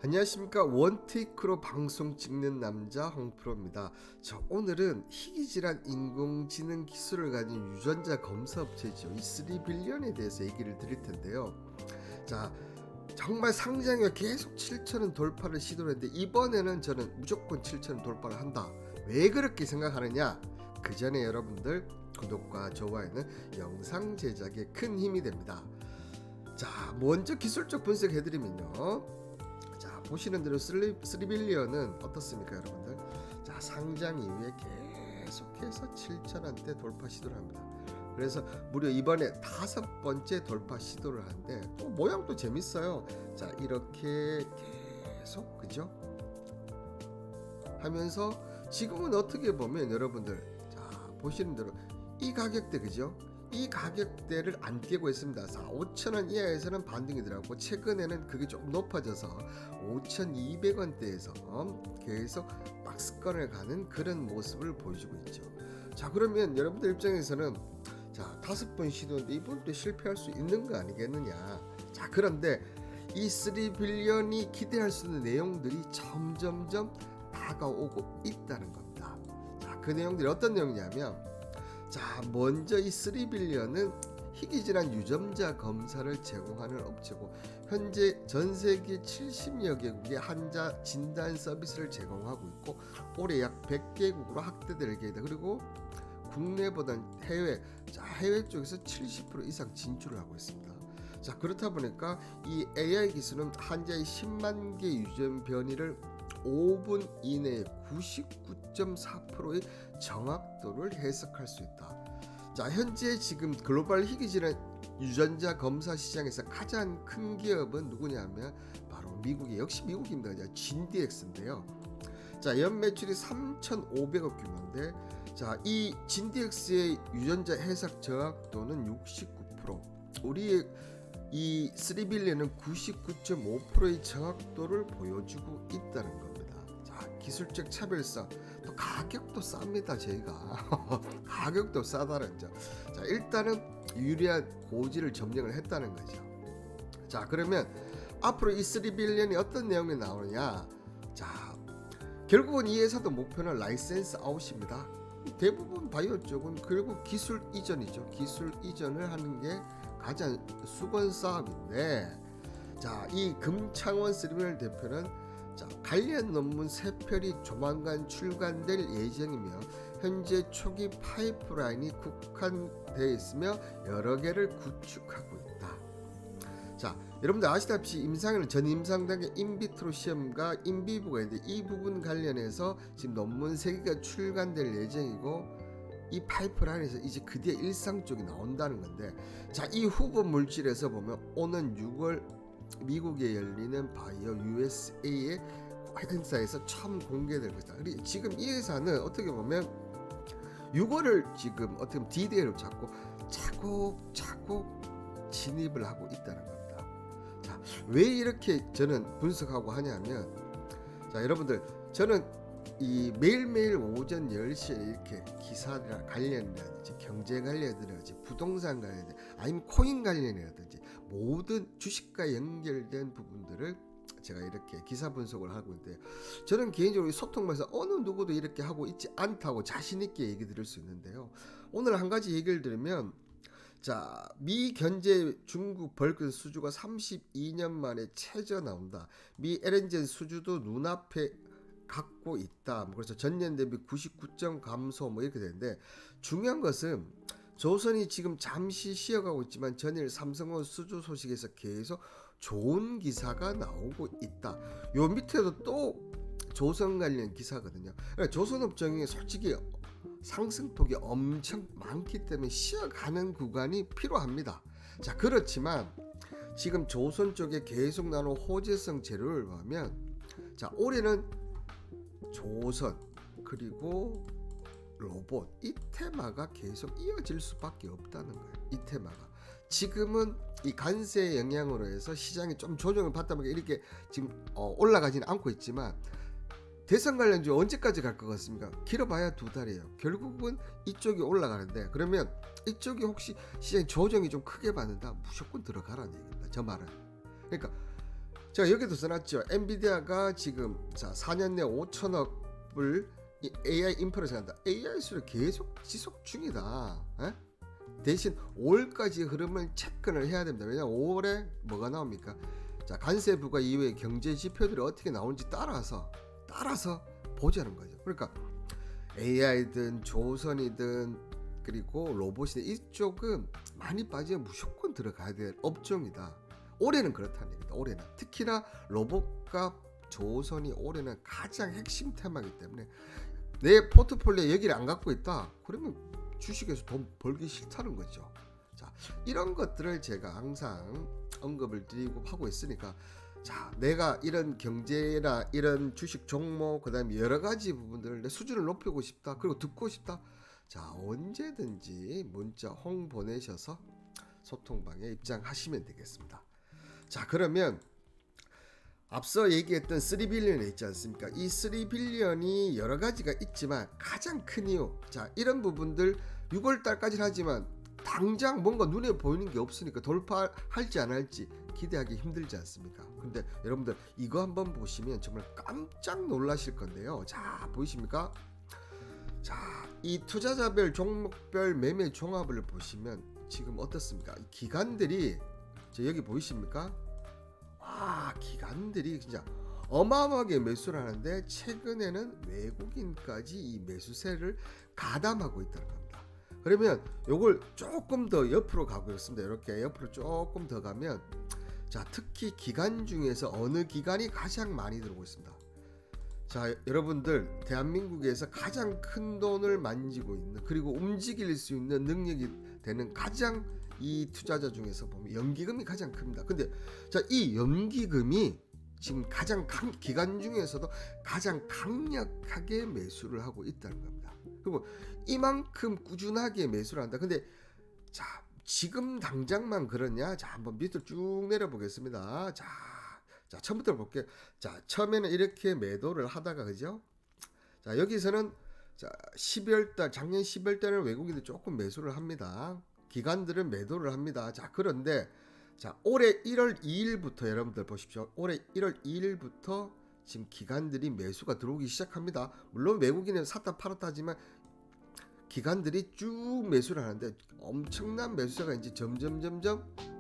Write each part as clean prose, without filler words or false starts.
안녕하십니까. 원테이크로 방송 찍는 남자 홍프로입니다. 자, 오늘은 희귀질환 인공지능 기술을 가진 유전자 검사 업체죠, 이 3빌리언에 대해서 얘기를 드릴 텐데요. 자, 정말 상장에 계속 7천원 돌파를 시도를 했는데 이번에는 저는 무조건 7천원 돌파를 한다. 왜 그렇게 생각하느냐? 그 전에 여러분들 구독과 좋아요는 영상 제작에 큰 힘이 됩니다. 자, 먼저 기술적 분석해드리면요, 자, 보시는 대로 3빌리언은 어떻습니까 여러분들? 자, 상장 이후에 계속해서 7천원대 돌파 시도를 합니다. 그래서 무려 이번에 5번째 돌파 시도를 하는데 또 모양도 재밌어요. 자, 이렇게 계속 그죠? 하면서 지금은 어떻게 보면 여러분들, 자, 보시는 대로 이 가격대 그죠? 이 가격대를 안 깨고 있습니다. 5,000원 이하에서는 반등이 들어갔고 최근에는 그게 조금 높아져서 5,200원대에서 계속 박스권을 가는 그런 모습을 보여주고 있죠. 자, 그러면 여러분들 입장에서는 자, 5번 시도인데 이번도 실패할 수 있는 거 아니겠느냐. 자, 그런데 이 3빌리언이 기대할 수 있는 내용들이 점점점 다가오고 있다는 겁니다. 자, 그 내용들이 어떤 내용이냐면, 자, 먼저 이 3빌리언은 희귀질환 유전자 검사를 제공하는 업체고 현재 전 세계 70여 개국의 환자 진단 서비스를 제공하고 있고 올해 약 100개국으로 확대될 계획이다. 그리고 국내보단 해외, 자, 해외 쪽에서 70% 이상 진출을 하고 있습니다. 자, 그렇다 보니까 이 AI 기술은 환자의 10만 개 유전 변이를 5분 이내에 99.4%의 정확도를 해석할 수 있다. 자, 현재 지금 글로벌 희귀질환 유전자 검사 시장에서 가장 큰 기업은 누구냐면 바로 미국의, 역시 미국입니다. 진디엑스인데요. 자, 연 매출이 3,500억 규모인데, 자, 이 진디엑스의 유전자 해석 정확도는 69%, 우리의 이 3빌리언은 99.5%의 정확도를 보여주고 있다는 겁니다. 자, 기술적 차별성, 또 가격도 쌉니다. 저희가 가격도 싸다는 점. 자, 일단은 유리한 고지를 점령을 했다는 거죠. 자, 그러면 앞으로 이 3빌리언이 어떤 내용이 나오느냐. 자, 결국은 이 회사도 목표는 라이센스 아웃입니다. 대부분 바이오 쪽은 결국 기술 이전이죠. 기술 이전을 하는 게 가장 수건 사업인데, 자, 이 금창원 3빌리언 대표는 자, 관련 논문 3편이 조만간 출간될 예정이며 현재 초기 파이프라인이 국한되어 있으며 여러 개를 구축하고 있다. 자, 여러분들 아시다시피 임상에는 전임상 단계 인비트로 시험과 인비보가 있는데 이 부분 관련해서 지금 논문 3개가 출간될 예정이고 이 파이프라인에서 이제 그 뒤에 일상 쪽이 나온다는 건데, 자, 이 후보 물질에서 보면 오는 6월 미국에 열리는 바이오 USA의 행사에서 처음 공개될 것이다. 그리고 지금 이 회사는 어떻게 보면 6월을 지금 어떻게 보면 D-Day로 잡고 차곡차곡 진입을 하고 있다는 겁니다. 자, 왜 이렇게 저는 분석하고 하냐면, 자, 여러분들, 저는 이 매일매일 오전 10시에 이렇게 기사랑 관련이라든지 경제 관련이라든지 부동산 관련, 아니면 코인 관련이라든지 모든 주식과 연결된 부분들을 제가 이렇게 기사 분석을 하고 있는데, 저는 개인적으로 소통에서 어느 누구도 이렇게 하고 있지 않다고 자신 있게 얘기 드릴 수 있는데요. 오늘 한 가지 얘기를 드리면, 자, 미 견제 중국 벌금 수주가 32년 만에 최저 나온다. 미 LNG 수주도 눈앞에 갖고 있다. 그래서 전년 대비 99점 감소 이렇게 되는데, 중요한 것은 조선이 지금 잠시 쉬어가고 있지만 전일 삼성원 수주 소식에서 계속 좋은 기사가 나오고 있다. 요 밑에도 또 조선 관련 기사거든요. 그러니까 조선업종이 솔직히 상승폭이 엄청 많기 때문에 쉬어가는 구간이 필요합니다. 자, 그렇지만 지금 조선 쪽에 계속 나오는 호재성 재료를 보면, 자, 올해는 조선 그리고 로봇, 이 테마가 계속 이어질 수밖에 없다는 거예요. 이 테마가 지금은 이 관세의 영향으로 해서 시장이 좀 조정을 받다 보니까 이렇게 지금 올라가지는 않고 있지만, 대선 관련주 언제까지 갈 것 같습니까? 길어봐야 2달이에요. 결국은 이쪽이 올라가는데, 그러면 이쪽이 혹시 시장 조정이 좀 크게 받는다, 무조건 들어가라는 얘기입니다. 저 말은. 그러니까 제가 여기도 써놨죠. 엔비디아가 지금 자 4년 내 5천억을 AI 인프라에 한다. AI 수를 계속 지속 중이다. 에? 대신 5월까지 흐름을 체크를 해야 됩니다. 왜냐하면 5월에 뭐가 나옵니까? 자, 관세부가 이후에 경제 지표들이 어떻게 나오는지 따라서 보자는 거죠. 그러니까 AI든 조선이든 그리고 로봇이든 이쪽은 많이 빠지면 무조건 들어가야 될 업종이다. 올해는 그렇다는 얘기다. 올해는 특히나 로봇과 조선이 올해는 가장 핵심 테마이기 때문에 내 포트폴리오에 여기를 안 갖고 있다. 그러면 주식에서 돈 벌기 싫다는 거죠. 자, 이런 것들을 제가 항상 언급을 드리고 하고 있으니까 자, 내가 이런 경제나 이런 주식 종목 그다음에 여러 가지 부분들을 내 수준을 높이고 싶다. 그리고 듣고 싶다. 자, 언제든지 문자 홍 보내셔서 소통방에 입장하시면 되겠습니다. 자, 그러면 앞서 얘기했던 3빌리언이 있지 않습니까? 이 3빌리언이 여러 가지가 있지만 가장 큰 이유, 자, 이런 부분들 6월달까지는 하지만 당장 뭔가 눈에 보이는 게 없으니까 돌파할지 안 할지 기대하기 힘들지 않습니까? 근데 여러분들 이거 한번 보시면 정말 깜짝 놀라실 건데요. 자, 보이십니까? 자, 이 투자자별 종목별 매매 종합을 보시면 지금 어떻습니까? 이 기관들이 여기 보이십니까? 와, 기관들이 진짜 어마어마하게 매수를 하는데 최근에는 외국인까지 이 매수세를 가담하고 있다는 겁니다. 그러면 요걸 조금 더 옆으로 가고 있습니다. 이렇게 옆으로 조금 더 가면 자, 특히 기관 중에서 어느 기관이 가장 많이 들어오고 있습니다. 자, 여러분들 대한민국에서 가장 큰 돈을 만지고 있는 그리고 움직일 수 있는 능력이 되는 가장 이 투자자 중에서 보면 연기금이 가장 큽니다. 근데 자, 이 연기금이 지금 가장 기관 중에서도 가장 강력하게 매수를 하고 있다는 겁니다. 그리고 이만큼 꾸준하게 매수를 한다. 근데 자, 지금 당장만 그러냐? 자, 한번 밑으로 쭉 내려 보겠습니다. 자, 처음부터 볼게요. 자, 처음에는 이렇게 매도를 하다가 그죠? 자, 여기서는 자, 12월 달 작년 12월 달에 외국인들 조금 매수를 합니다. 기관들은 매도를 합니다. 자, 그런데 자, 올해 1월 2일부터 여러분들 보십시오. 올해 1월 2일부터 지금 기관들이 매수가 들어오기 시작합니다. 물론 외국인은 샀다 팔았다 하지만 기관들이 쭉 매수를 하는데 엄청난 매수세가 이제 점점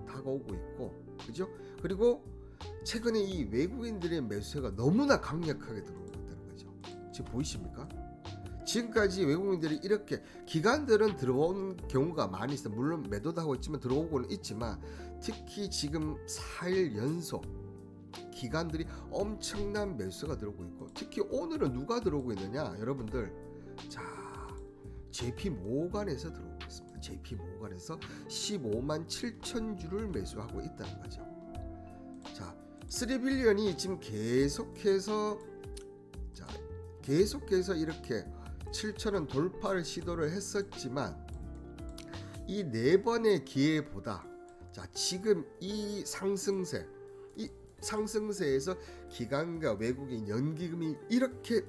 다가오고 있고, 그죠? 그리고 최근에 이 외국인들의 매수세가 너무나 강력하게 들어오고 있다는 거죠. 지금 보이십니까? 지금까지 외국인들이 이렇게 기관들은 들어온 경우가 많이 있어요. 물론 매도도 하고 있지만 들어오고는 있지만 특히 지금 4일 연속 기관들이 엄청난 매수가 들어오고 있고 특히 오늘은 누가 들어오고 있느냐 여러분들 자 JP 모간에서 들어오고 있습니다. JP 모간에서 15만 7천 주를 매수하고 있다는 거죠. 자 3빌리언이 지금 계속해서 이렇게 7천원 돌파를 시도를 했었지만 이 네 번의 기회보다 자 지금 이 상승세에서 기관과 외국인 연기금이 이렇게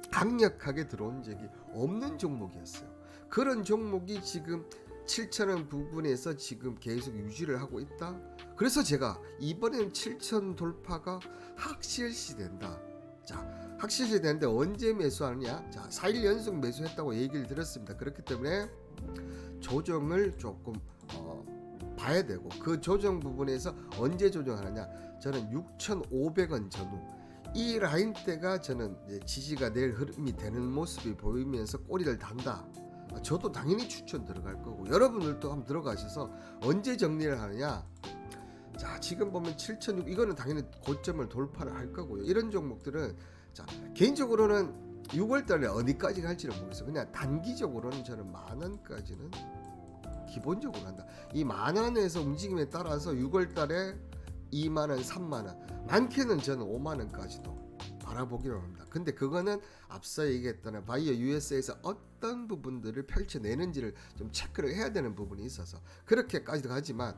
강력하게 들어온 적이 없는 종목이었어요. 그런 종목이 지금 7천원 부분에서 지금 계속 유지를 하고 있다. 그래서 제가 이번엔 7천 돌파가 확실시 된다. 자, 확실시 되는데 언제 매수하느냐? 자, 4일 연속 매수했다고 얘기를 들었습니다. 그렇기 때문에 조정을 조금 봐야 되고 그 조정 부분에서 언제 조정하느냐? 저는 6,500원 전후 이 라인대가 저는 지지가 될 흐름이 되는 모습이 보이면서 꼬리를 단다. 저도 당연히 추천 들어갈 거고 여러분들도 한번 들어가셔서 언제 정리를 하느냐? 자, 지금 보면 7,600 이거는 당연히 고점을 돌파를 할 거고요. 이런 종목들은 자, 개인적으로는 6월 달에 어디까지 갈지는 모르겠어요. 그냥 단기적으로는 저는 만원까지는 기본적으로 한다. 이 만원에서 움직임에 따라서 6월 달에 2만원, 3만원, 많게는 저는 5만원까지도 바라보기로 합니다. 근데 그거는 앞서 얘기했던 바이오 USA에서 어떤 부분들을 펼쳐내는지를 좀 체크를 해야 되는 부분이 있어서 그렇게까지도 가지만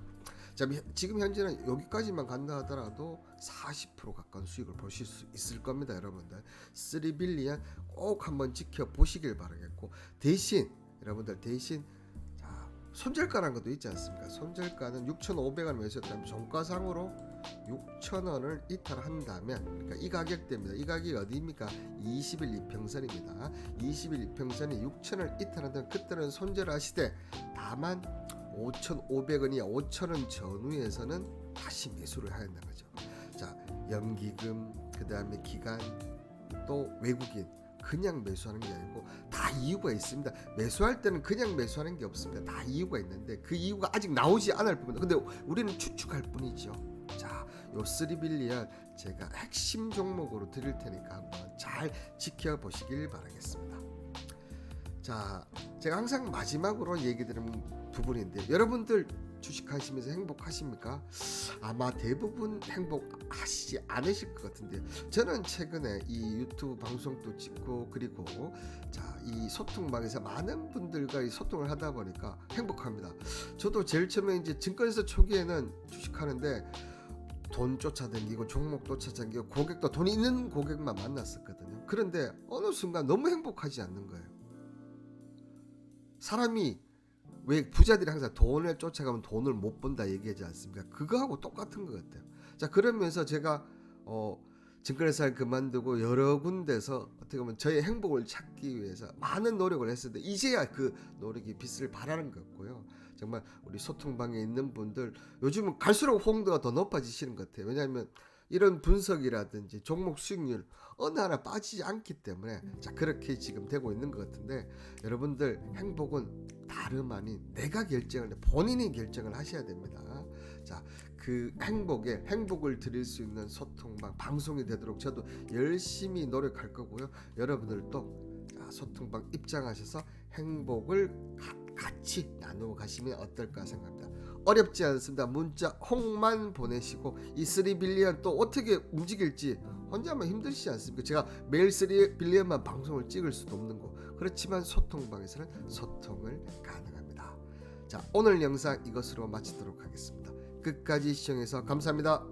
자, 지금 현재는 여기까지만 간다 하더라도 40% 가까운 수익을 보실 수 있을 겁니다. 여러분들 3빌리언 꼭 한번 지켜보시길 바라겠고 대신 여러분들 자, 손절가라는 것도 있지 않습니까? 손절가는 6,500원 매수했다면 종가상으로 6,000원을 이탈한다면, 그러니까 이 가격대입니다. 이 가격이 어디입니까? 20일 이평선입니다. 20일 이평선이 6,000원을 이탈한다면 그때는 손절하시되, 다만 5,500원이야 5,000원 전후에서는 다시 매수를 해야 한다는 거죠. 자, 연기금, 그 다음에 기간, 또 외국인 그냥 매수하는 게 아니고 다 이유가 있습니다. 매수할 때는 그냥 매수하는 게 없습니다. 다 이유가 있는데 그 이유가 아직 나오지 않을 뿐입니다. 근데 우리는 추측할 뿐이죠. 자, 요 3빌리언 제가 핵심 종목으로 드릴 테니까 한번 잘 지켜보시길 바라겠습니다. 자, 제가 항상 마지막으로 얘기 드리는 부분인데, 여러분들 주식하시면서 행복하십니까? 아마 대부분 행복하시지 않으실 것 같은데요. 저는 최근에 이 유튜브 방송도 찍고, 그리고 이 소통방에서 많은 분들과 이 소통을 하다 보니까 행복합니다. 저도 제일 처음에 이제 증권회사 초기에는 주식하는데 돈 쫓아다니고 종목 쫓아다니고 고객도 돈 있는 고객만 만났었거든요. 그런데 어느 순간 너무 행복하지 않는 거예요. 사람이 왜 부자들이 항상 돈을 쫓아가면 돈을 못 번다 얘기하지 않습니까? 그거하고 똑같은 것 같아요. 자, 그러면서 제가 증권회사를 그만두고 여러 군데서 어떻게 보면 저의 행복을 찾기 위해서 많은 노력을 했었는데, 이제야 그 노력이 빛을 발하는 것 같고요. 정말 우리 소통방에 있는 분들 요즘은 갈수록 호응도가 더 높아지시는 것 같아요. 왜냐하면 이런 분석이라든지 종목 수익률 어느 하나 빠지지 않기 때문에 그렇게 지금 되고 있는 것 같은데, 여러분들 행복은 다름 아닌 내가 결정을, 본인이 결정을 하셔야 됩니다. 자, 그 행복을 드릴 수 있는 소통방 방송이 되도록 저도 열심히 노력할 거고요. 여러분들도 소통방 입장하셔서 행복을 같이 나누어 가시면 어떨까 생각합니다. 어렵지 않습니다. 문자 홍만 보내시고, 이 3빌리언 또 어떻게 움직일지 혼자만 힘드시지 않습니까? 제가 매일 3빌리언만 방송을 찍을 수도 없는 거. 그렇지만 소통방에서는 소통을 가능합니다. 자, 오늘 영상 이것으로 마치도록 하겠습니다. 끝까지 시청해서 감사합니다.